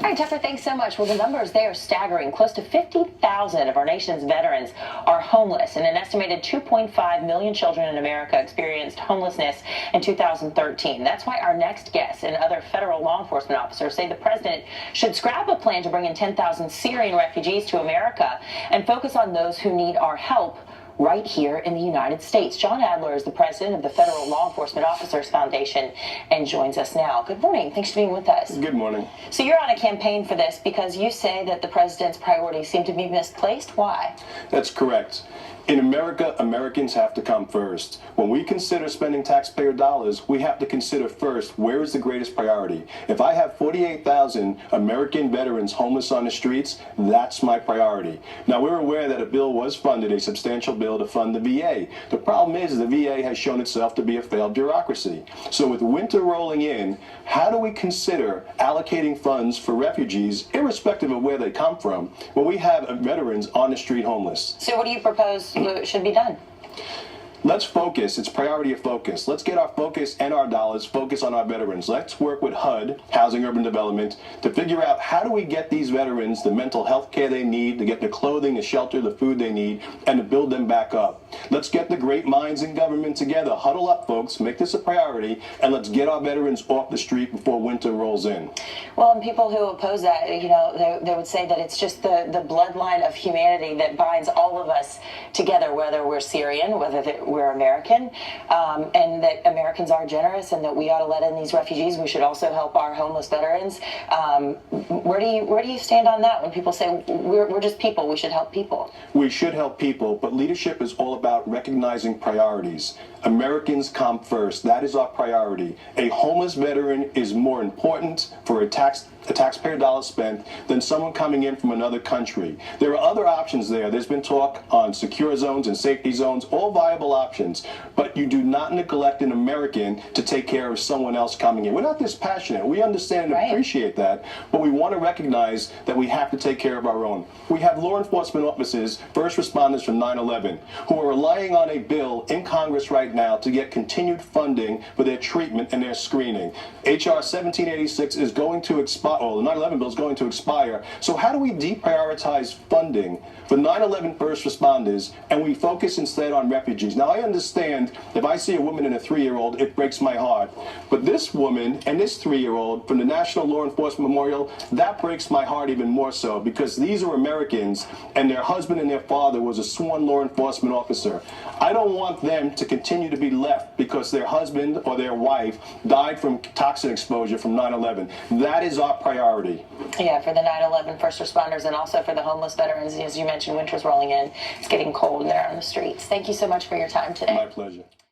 right, Tucker, thanks so much. Well, the numbers, they are staggering. Close to 50,000 of our nation's veterans are homeless, and an estimated 2.5 million children in America experienced homelessness in 2013. That's why our next guest and other federal law enforcement officers say the president should scrap a plan to bring in 10,000 Syrian refugees to America and focus on those who need our help right here in the United States. John Adler is the president of the Federal Law Enforcement Officers Foundation and joins us now. Good morning. Thanks for being with us. Good morning. So you're on a campaign for this because you say that the president's priorities seem to be misplaced. Why? That's correct. In America, Americans have to come first. When we consider spending taxpayer dollars, we have to consider first, where is the greatest priority? If I have 48,000 American veterans homeless on the streets, that's my priority. Now, we're aware that a bill was funded, a substantial bill to fund the VA. The problem is the VA has shown itself to be a failed bureaucracy. So with winter rolling in, how do we consider allocating funds for refugees, irrespective of where they come from, when we have veterans on the street homeless? So what do you propose should be done? Let's focus. It's priority of focus. Let's get our focus and our dollars focused on our veterans. Let's work with HUD, Housing Urban Development, to figure out how do we get these veterans the mental health care they need, to get the clothing, the shelter, the food they need, and to build them back up. Let's get the great minds in government together. Huddle up, folks. Make this a priority, and let's get our veterans off the street before winter rolls in. Well, and people who oppose that, you know, they would say that it's just the bloodline of humanity that binds all of us together, whether we're Syrian, whether we're American, and that Americans are generous and that we ought to let in these refugees. We should also help our homeless veterans. Where do you stand on that when people say we're just people, we should help people? We should help people, but leadership is all about recognizing priorities. Americans come first. That is our priority. A homeless veteran is more important for a taxpayer dollar spent than someone coming in from another country. There are other options there. There's been talk on secure zones and safety zones, all viable options, but you do not neglect an American to take care of someone else coming in. We're not dispassionate. We understand and appreciate that, but we want to recognize that we have to take care of our own. We have law enforcement officers, first responders from 9/11, who are relying on a bill in Congress right now to get continued funding for their treatment and their screening. H.R. 1786 is going to expire. The 9/11 bill is going to expire. So how do we deprioritize funding for 9/11 first responders and we focus instead on refugees? Now, I understand if I see a woman and a 3-year-old, it breaks my heart. But this woman and this 3-year-old from the National Law Enforcement Memorial, that breaks my heart even more so, because these are Americans and their husband and their father was a sworn law enforcement officer. I don't want them to continue to be left because their husband or their wife died from toxin exposure from 9/11. That is our priority. Yeah, for the 9/11 first responders and also for the homeless veterans. As you mentioned, winter's rolling in. It's getting cold and they're on the streets. Thank you so much for your time today. My pleasure.